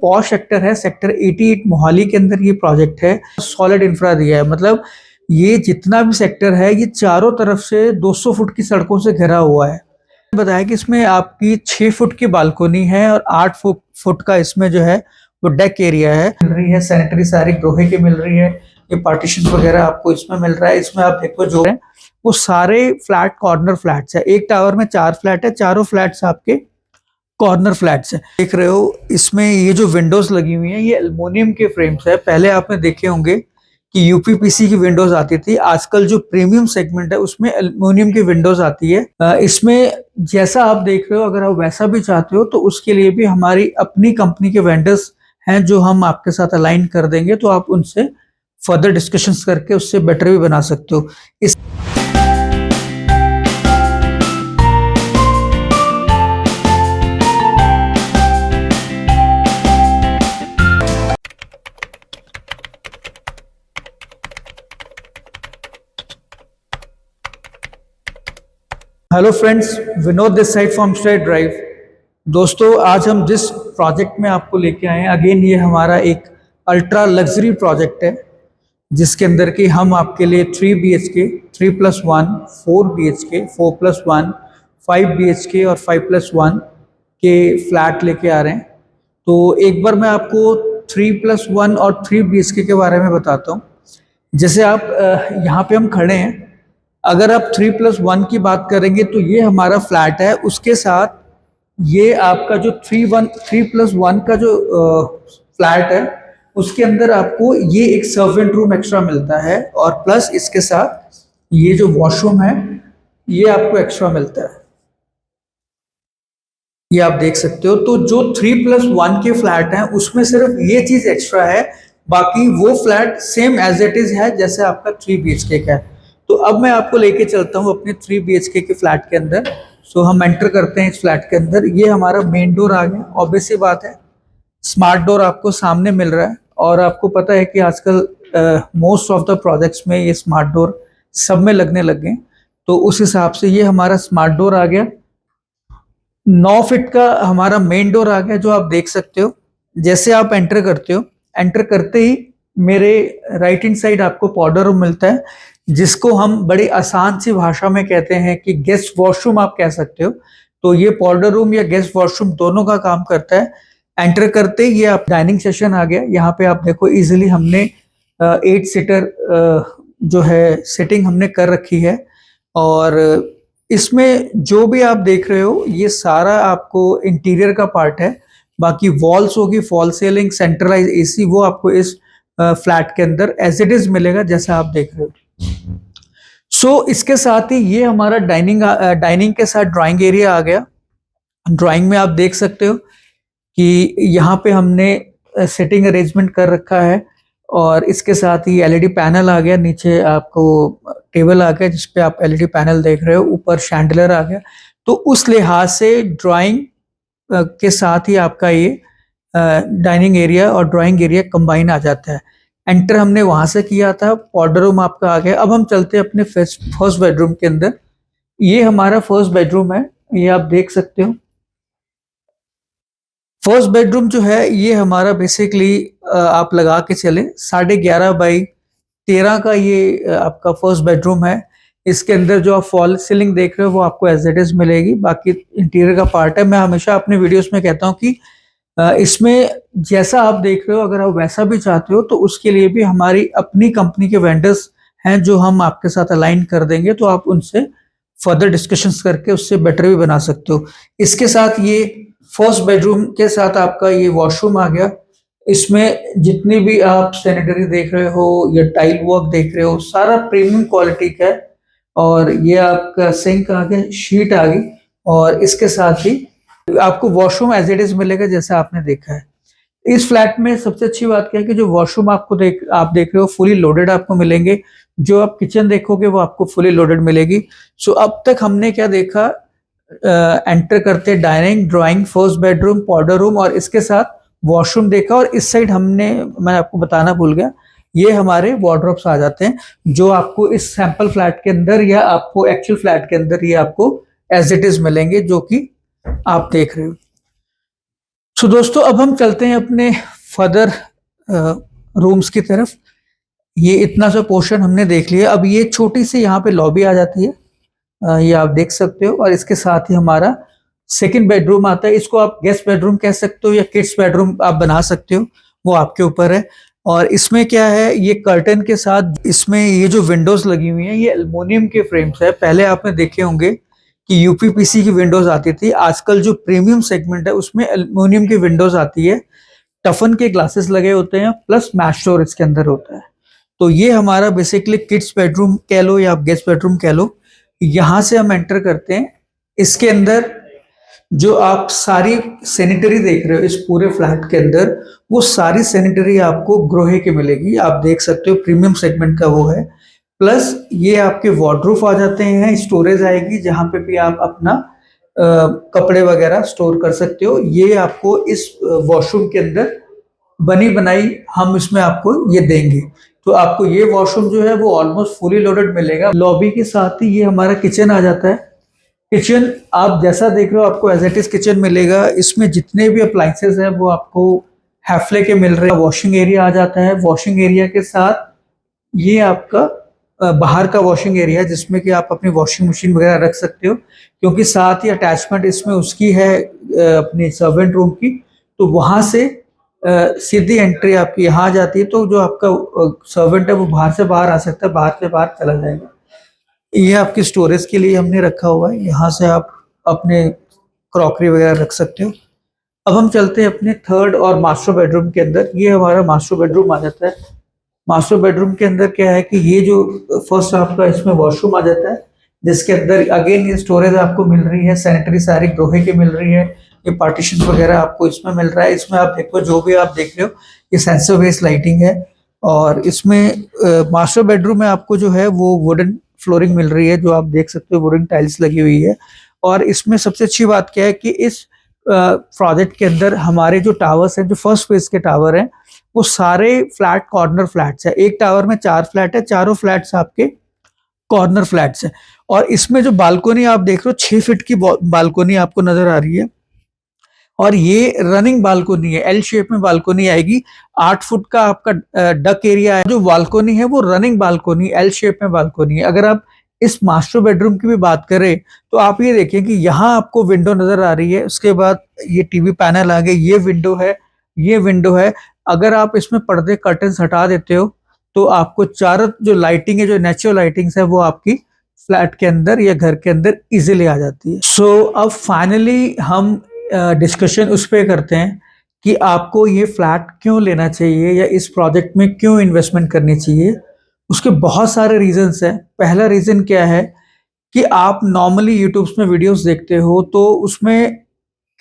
Posh sector है, sector 88 Mohali के अंदर ये प्रोजेक्ट है। सॉलिड इंफ्रा दिया है, मतलब ये जितना भी सेक्टर है ये चारों तरफ से 200 फुट की सड़कों से घिरा हुआ है। बताया कि इसमें आपकी 6 फुट की बालकोनी है और 8 फुट का इसमें जो है वो डेक एरिया है। मिल रही है सैनिटरी सारी लोहे की मिल रही है, ये पार्टीशन वगैरह आपको इसमें मिल रहा है। इसमें आप देखो जो है वो सारे फ्लैट कॉर्नर फ्लैट्स है। एक टावर में 4 फ्लैट है, चारों फ्लैट्स आपके कॉर्नर फ्लैट्स है। देख रहे हो इसमें ये जो विंडोज लगी हुई है ये एल्युमिनियम के फ्रेम्स है। पहले आपने देखे होंगे कि यूपीपीसी की विंडोज आती थी, आजकल जो प्रीमियम सेगमेंट है उसमें एल्युमिनियम की विंडोज आती है। इसमें जैसा आप देख रहे हो अगर आप वैसा भी चाहते हो तो उसके लिए भी हमारी अपनी कंपनी के वेंडर्स हैं जो हम आपके साथ अलाइन कर देंगे, तो आप उनसे फर्दर डिस्कशंस करके उससे बेटर भी बना सकते हो। इस hello friends, Vinod this side from straight drive. दोस्तों आज हम जिस प्रोजेक्ट में आपको लेके आए हैं, अगेन ये हमारा एक अल्ट्रा लग्जरी प्रोजेक्ट है जिसके अंदर की हम आपके लिए 3 BHK, 3+1, 4 BHK, 4+1, 5 BHK और 5+1 के फ्लैट लेके आ रहे हैं। तो एक बार मैं आपको 3+1 और 3 BHK के बारे में बताता हूँ। जैसे आप यहाँ पे हम खड़े हैं, अगर आप 3+1 की बात करेंगे तो ये हमारा फ्लैट है। उसके साथ ये आपका जो 3+1 का जो फ्लैट है उसके अंदर आपको ये एक सर्वेंट रूम एक्स्ट्रा मिलता है और प्लस इसके साथ ये जो वॉशरूम है ये आपको एक्स्ट्रा मिलता है, ये आप देख सकते हो। तो जो 3+1 के फ्लैट हैं उसमें सिर्फ ये चीज एक्स्ट्रा है, बाकी वो flat same as it is है जैसे आपका 3 BHK का है। तो अब मैं आपको लेके चलता हूँ अपने 3 BHK के फ्लैट के अंदर। सो हम एंटर करते हैं इस फ्लैट के अंदर। ये हमारा मेन डोर आ गया। ऑब्वियस सी बात है, स्मार्ट डोर आपको सामने मिल रहा है और आपको पता है कि आजकल मोस्ट ऑफ द प्रोजेक्ट्स में ये स्मार्ट डोर सब में लगने लग गए। तो उस हिसाब से ये हमारा स्मार्ट डोर आ गया। 9 फीट का हमारा मेन डोर आ गया जो आप देख सकते हो। जैसे आप एंटर करते हो, एंटर करते ही मेरे राइट हैंड साइड आपको पाउडर रूम मिलता है जिसको हम बड़ी आसान सी भाषा में कहते हैं कि गेस्ट वॉशरूम आप कह सकते हो। तो ये पाउडर रूम या गेस्ट वॉशरूम दोनों का काम करता है। एंटर करते ही ये आप डाइनिंग सेशन आ गया। यहाँ पे आप देखो इजीली हमने 8 सीटर जो है सिटिंग हमने कर रखी है और इसमें जो भी आप देख रहे हो ये सारा आपको इंटीरियर का पार्ट है। बाकी वॉल्स होगी, फॉल सीलिंग, सेंट्रलाइज AC, वो आपको इस फ्लैट के अंदर एज इट इज मिलेगा जैसा आप देख रहे हो। सो इसके साथ ही ये हमारा डाइनिंग के साथ ड्राइंग एरिया आ गया। ड्राइंग में आप देख सकते हो कि यहाँ पे हमने सेटिंग अरेंजमेंट कर रखा है और इसके साथ ही LED पैनल आ गया। नीचे आपको टेबल आ गया जिसपे आप LED पैनल देख रहे हो, ऊपर शैंडलर आ गया। तो उस लिहाज से ड्राइंग के साथ ही आपका ये डाइनिंग एरिया और ड्राइंग एरिया कंबाइन आ जाता है। एंटर हमने वहां से किया था, पाउडर रूम आपका आ गया। अब हम चलते हैं अपने फर्स्ट बेडरूम के अंदर। ये हमारा फर्स्ट बेडरूम है, ये आप देख सकते हो। फर्स्ट बेडरूम जो है ये हमारा बेसिकली आप लगा के चले 11.5 बाई 13 का ये आपका फर्स्ट बेडरूम है। इसके अंदर जो आप फॉल सीलिंग देख रहे हो वो आपको एज इट इज मिलेगी, बाकी इंटीरियर का पार्ट है। मैं हमेशा अपने वीडियोस में कहता हूँ कि इसमें जैसा आप देख रहे हो अगर आप वैसा भी चाहते हो तो उसके लिए भी हमारी अपनी कंपनी के वेंडर्स हैं जो हम आपके साथ अलाइन कर देंगे, तो आप उनसे फर्दर डिस्कशंस करके उससे बेटर भी बना सकते हो। इसके साथ ये फर्स्ट बेडरूम के साथ आपका ये वॉशरूम आ गया। इसमें जितनी भी आप सैनिटरी देख रहे हो या टाइल वर्क देख रहे हो सारा प्रीमियम क्वालिटी का है। और ये आपका सिंक आ गया, शीट आ गई और इसके साथ ही आपको वॉशरूम एज इट इज मिलेगा जैसा आपने देखा है। इस फ्लैट में सबसे अच्छी बात क्या है कि जो वॉशरूम आप देख रहे हो फुली लोडेड आपको मिलेंगे। जो आप किचन देखोगे वो आपको फुली लोडेड मिलेगी। सो अब तक हमने क्या देखा, एंटर करते dining, drawing, first bedroom, powder room और इसके साथ वॉशरूम देखा। और इस साइड मैं आपको बताना भूल गया, ये हमारे वार्डरोब्स आ जाते हैं जो आपको इस सैंपल फ्लैट के अंदर या आपको एक्चुअल फ्लैट के अंदर ये आपको एज इट इज मिलेंगे जो कि आप देख रहे हो। सो दोस्तों अब हम चलते हैं अपने फर्दर रूम्स की तरफ। ये इतना सा पोर्शन हमने देख लिया। अब ये छोटी सी यहाँ पे लॉबी आ जाती है, ये आप देख सकते हो, और इसके साथ ही हमारा सेकंड बेडरूम आता है। इसको आप गेस्ट बेडरूम कह सकते हो या किड्स बेडरूम आप बना सकते हो, वो आपके ऊपर है। और इसमें क्या है, ये कर्टन के साथ इसमें ये जो विंडोज लगी हुई हैं ये एल्युमिनियम के फ्रेम्स है। पहले आपने देखे होंगे कि यूपीपीसी की विंडोज आती थी, आजकल जो प्रीमियम सेगमेंट है उसमें एल्युमिनियम की विंडोज आती है। टफन के ग्लासेस लगे होते हैं, प्लस मैश डोर इसके अंदर होता है। तो ये हमारा बेसिकली किड्स बेडरूम कह लो या आप गेस्ट बेडरूम कह लो। यहाँ से हम एंटर करते हैं। इसके अंदर जो आप सारी सैनिटरी देख रहे हो इस पूरे फ्लैट के अंदर, वो सारी सैनिटरी आपको ग्रोहे की मिलेगी। आप देख सकते हो प्रीमियम सेगमेंट का वो है। प्लस ये आपके वार्डरोब आ जाते हैं, स्टोरेज आएगी जहाँ पे भी आप अपना कपड़े वगैरह स्टोर कर सकते हो। ये आपको इस वॉशरूम के अंदर बनी बनाई हम इसमें आपको ये देंगे। तो आपको ये वॉशरूम जो है वो ऑलमोस्ट फुली लोडेड मिलेगा। लॉबी के साथ ही ये हमारा किचन आ जाता है। किचन आप जैसा देख रहे हो आपको एज इट इज किचन मिलेगा। इसमें जितने भी अप्लाइंसेस हैं वो आपको हैफले के मिल रहे हैं। वॉशिंग एरिया आ जाता है। वॉशिंग एरिया के साथ ये आपका बाहर का वॉशिंग एरिया है जिसमें कि आप अपनी वॉशिंग मशीन वगैरह रख सकते हो, क्योंकि साथ ही अटैचमेंट इसमें उसकी है अपनी सर्वेंट रूम की। तो वहां से सीधी एंट्री आपकी यहाँ आ जाती है। तो जो आपका सर्वेंट है वो बाहर से बाहर आ सकता है, बाहर से बाहर चला जाएगा। ये आपकी स्टोरेज के लिए हमने रखा हुआ है, यहाँ से आप अपने क्रॉकरी वगैरह रख सकते हो। अब हम चलते हैं अपने थर्ड और मास्टर बेडरूम के अंदर। ये हमारा मास्टर बेडरूम आ जाता है। मास्टर बेडरूम के अंदर क्या है कि ये जो फर्स्ट आपका इसमें वॉशरूम आ जाता है, जिसके अंदर अगेन ये स्टोरेज आपको मिल रही है, सैनिटरी सारी ग्रोहे की मिल रही है। ये पार्टीशन वगैरह आपको इसमें मिल रहा है। इसमें आप देखो जो भी आप देख रहे हो ये सेंसर बेस्ड लाइटिंग है। और इसमें मास्टर बेडरूम में आपको जो है वो वुडन फ्लोरिंग मिल रही है, जो आप देख सकते हो वुडन टाइल्स लगी हुई है। और इसमें सबसे अच्छी बात क्या है कि इस प्रोजेक्ट के अंदर हमारे जो टावर्स हैं, जो फर्स्ट फेज के टावर हैं, वो सारे फ्लैट कॉर्नर फ्लैट्स है। एक टावर में 4 फ्लैट है, चारों फ्लैट्स आपके कॉर्नर फ्लैट्स है। और इसमें जो बालकोनी आप देख रहे हो 6 फीट की बालकोनी आपको नजर आ रही है। और ये रनिंग बालकोनी है, एल शेप में बालकोनी आएगी। 8 फुट का आपका डक एरिया है। जो बालकोनी है वो रनिंग बालकोनी, एल शेप में बालकोनी है। अगर आप इस मास्टर बेडरूम की भी बात करें तो आप ये देखें कि यहाँ आपको विंडो नजर आ रही है। उसके बाद ये टीवी पैनल आ गए, ये विंडो है, ये विंडो है। अगर आप इसमें पर्दे कर्टन्स हटा देते हो तो आपको चारों जो लाइटिंग है, जो नेचुरल लाइटिंग्स है, वो आपकी फ्लैट के अंदर या घर के अंदर इजीली आ जाती है। सो अब फाइनली हम डिस्कशन उस पर करते हैं कि आपको ये फ्लैट क्यों लेना चाहिए या इस प्रोजेक्ट में क्यों इन्वेस्टमेंट करनी चाहिए। उसके बहुत सारे रीजंस हैं। पहला रीजन क्या है कि आप नॉर्मली यूट्यूब में वीडियोस देखते हो तो उसमें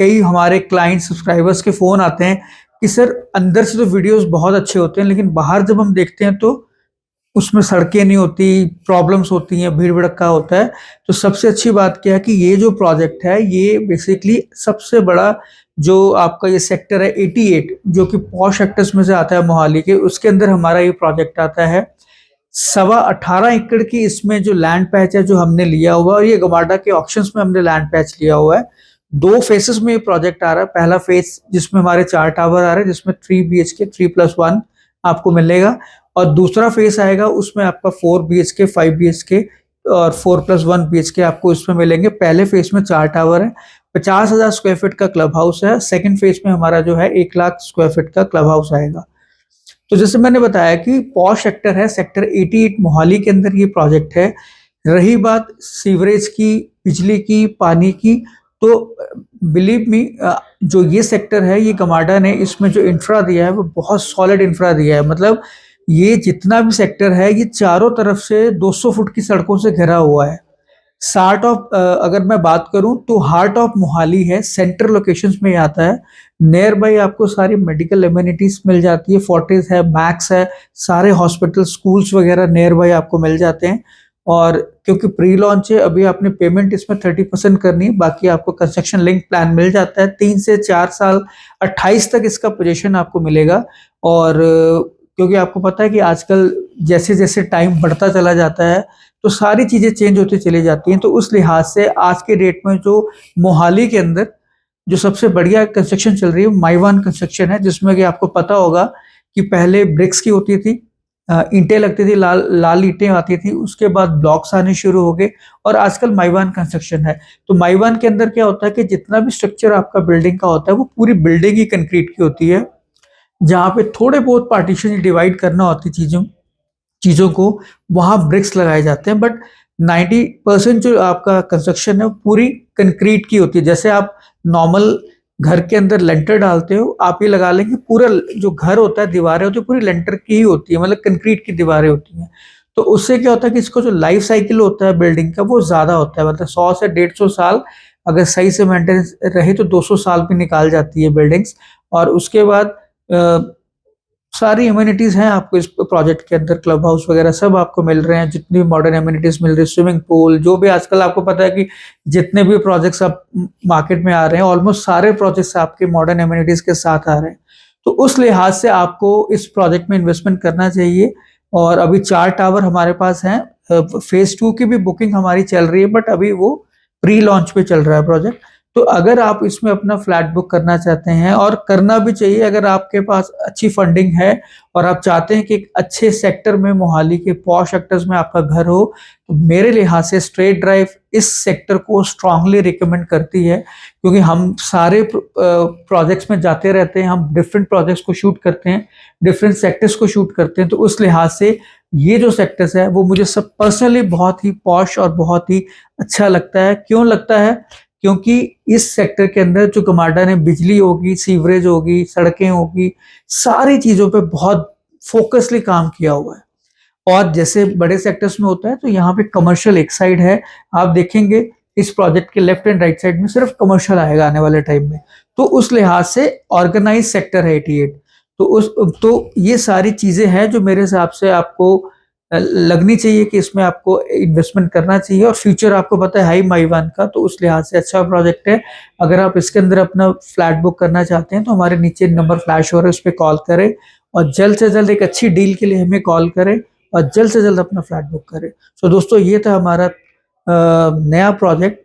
कई हमारे क्लाइंट सब्सक्राइबर्स के फोन आते हैं कि सर अंदर से तो वीडियोस बहुत अच्छे होते हैं, लेकिन बाहर जब हम देखते हैं तो उसमें सड़कें नहीं होती, प्रॉब्लम्स होती हैं, भीड़ भड़क्का होता है। तो सबसे अच्छी बात क्या है कि ये जो प्रोजेक्ट है ये बेसिकली सबसे बड़ा जो आपका ये सेक्टर है 88, जो कि पॉश सेक्टर्स में से आता है मोहाली के, उसके अंदर हमारा ये प्रोजेक्ट आता है। 18.25 एकड़ की इसमें जो लैंड पैच है जो हमने लिया हुआ है, और ये गमाडा के ऑक्शंस में हमने लैंड पैच लिया हुआ है। 2 फेसेस में ये प्रोजेक्ट आ रहा है। पहला फेस जिसमें हमारे 4 टावर आ रहे हैं, जिसमें 3 BHK 3+1 आपको मिलेगा। और दूसरा फेस आएगा उसमें आपका 4 BHK 5 BHK और 4+1 BHK आपको इसमें मिलेंगे। पहले फेस में 4 टावर है, 50,000 स्क्वायर फीट का क्लब हाउस है। सेकंड फेस में हमारा जो है 1 लाख स्क्वायर फीट का क्लब हाउस आएगा। तो जैसे मैंने बताया कि पॉश सेक्टर है, सेक्टर 88 मोहाली के अंदर ये प्रोजेक्ट है। रही बात सीवरेज की, बिजली की, पानी की, तो बिलीव मी जो ये सेक्टर है, ये गमाडा ने इसमें जो इंफ्रा दिया है वो बहुत सॉलिड इंफ्रा दिया है। मतलब ये जितना भी सेक्टर है ये चारों तरफ से 200 फुट की सड़कों से घिरा हुआ है। सार्ट ऑफ अगर मैं बात करूं तो हार्ट ऑफ मोहाली है, सेंट्रल लोकेशंस में आता है। नियर बाई आपको सारी मेडिकल एम्यूनिटीज मिल जाती है, फोर्टिस है, मैक्स है, सारे हॉस्पिटल, स्कूल्स वगैरह नियर बाई आपको मिल जाते हैं। और क्योंकि प्री लॉन्च है, अभी आपने पेमेंट इसमें 30% करनी है, बाकी आपको कंस्ट्रक्शन लिंक प्लान मिल जाता है। 3 से 4 साल 28 तक इसका पोजीशन आपको मिलेगा। और क्योंकि आपको पता है कि आजकल जैसे जैसे टाइम बढ़ता चला जाता है तो सारी चीज़ें चेंज होती चली जाती हैं। तो उस लिहाज से आज के डेट में जो मोहाली के अंदर जो सबसे बढ़िया कंस्ट्रक्शन चल रही है माइवान कंस्ट्रक्शन है, जिसमें कि आपको पता होगा कि पहले ब्रिक्स की होती थी, ईंटें लगती थी, लाल लाल ईंटें आती थी, उसके बाद ब्लॉक्स आने शुरू हो गए और आजकल माइवान कंस्ट्रक्शन है। तो माइवान के अंदर क्या होता है कि जितना भी स्ट्रक्चर आपका बिल्डिंग का होता है वो पूरी बिल्डिंग ही कंक्रीट की होती है, जहाँ पे थोड़े बहुत पार्टीशन डिवाइड करना होती चीज़ों चीज़ों को, वहाँ ब्रिक्स लगाए जाते हैं। बट 90% जो आपका कंस्ट्रक्शन है वो पूरी कंक्रीट की होती है। जैसे आप नॉर्मल घर के अंदर लेंटर डालते हो, आप ये लगा लें कि पूरा जो घर होता है, दीवारें होती है, पूरी लेंटर की ही होती है, मतलब कंक्रीट की दीवारें होती हैं। तो उससे क्या होता है कि इसको जो लाइफ साइकिल होता है बिल्डिंग का वो ज़्यादा होता है, मतलब 100 से 150 साल अगर सही से मेंटेनेंस रहे तो 200 साल भी निकाल जाती है बिल्डिंग्स। और उसके बाद सारी एमिनिटीज हैं आपको इस प्रोजेक्ट के अंदर, क्लब हाउस वगैरह सब आपको मिल रहे हैं, जितनी भी मॉडर्न एमिनिटीज मिल रही है, स्विमिंग पूल, जो भी आजकल आपको पता है कि जितने भी प्रोजेक्ट्स अब मार्केट में आ रहे हैं, ऑलमोस्ट सारे प्रोजेक्ट्स आपके मॉडर्न एमिनिटीज के साथ आ रहे हैं। तो उस लिहाज से आपको इस प्रोजेक्ट में इन्वेस्टमेंट करना चाहिए। और अभी 4 टावर हमारे पास हैं, फेज 2 की भी बुकिंग हमारी चल रही है, बट अभी वो प्री लॉन्च पे चल रहा है प्रोजेक्ट। तो अगर आप इसमें अपना फ्लैट बुक करना चाहते हैं, और करना भी चाहिए अगर आपके पास अच्छी फंडिंग है और आप चाहते हैं कि एक अच्छे सेक्टर में, मोहाली के पॉश सेक्टर्स में आपका घर हो, तो मेरे लिहाज से स्ट्रेट ड्राइव इस सेक्टर को स्ट्रांगली रिकमेंड करती है, क्योंकि हम सारे प्रोजेक्ट्स में जाते रहते हैं, हम डिफरेंट प्रोजेक्ट्स को शूट करते हैं, डिफरेंट सेक्टर्स को शूट करते हैं। तो उस लिहाज से ये जो सेक्टर्स है वो मुझे सब पर्सनली बहुत ही पॉश और बहुत ही अच्छा लगता है। क्यों लगता है? क्योंकि इस सेक्टर के अंदर जो गमाडा ने बिजली होगी, सीवरेज होगी, सड़कें होगी, सारी चीजों पे बहुत फोकसली काम किया हुआ है। और जैसे बड़े सेक्टर्स में होता है, तो यहाँ पे कमर्शियल एक साइड है, आप देखेंगे इस प्रोजेक्ट के लेफ्ट एंड राइट साइड में सिर्फ कमर्शियल आएगा आने वाले टाइम में। तो उस लिहाज से ऑर्गेनाइज सेक्टर है 88। तो ये सारी चीजें हैं जो मेरे हिसाब से आपको लगनी चाहिए कि इसमें आपको इन्वेस्टमेंट करना चाहिए। और फ्यूचर आपको पता है हाई माइवान का, तो उस लिहाज से अच्छा प्रोजेक्ट है। अगर आप इसके अंदर अपना फ्लैट बुक करना चाहते हैं तो हमारे नीचे नंबर फ्लैश हो रहा है, उस पर कॉल करें और जल्द से जल्द एक अच्छी डील के लिए हमें कॉल करें और जल्द से जल्द अपना फ्लैट बुक करें। तो दोस्तों ये था हमारा नया प्रोजेक्ट,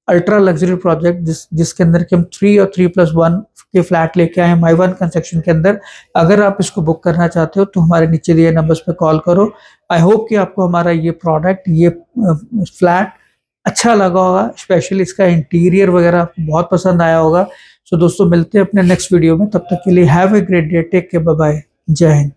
अल्ट्रा लग्जरी प्रोजेक्ट, जिसके अंदर कि हम 3 और 3+1 के फ्लैट लेके आए हैं माइवान कंस्ट्रक्शन के अंदर। अगर आप इसको बुक करना चाहते हो तो हमारे नीचे दिए नंबर्स पे कॉल करो। आई होप कि आपको हमारा ये प्रोडक्ट, ये फ्लैट अच्छा लगा होगा, स्पेशली इसका इंटीरियर वगैरह आपको बहुत पसंद आया होगा। सो दोस्तों मिलते हैं अपने नेक्स्ट वीडियो में, तब तक के लिए have a great day, take care, bye bye, जय हिंद।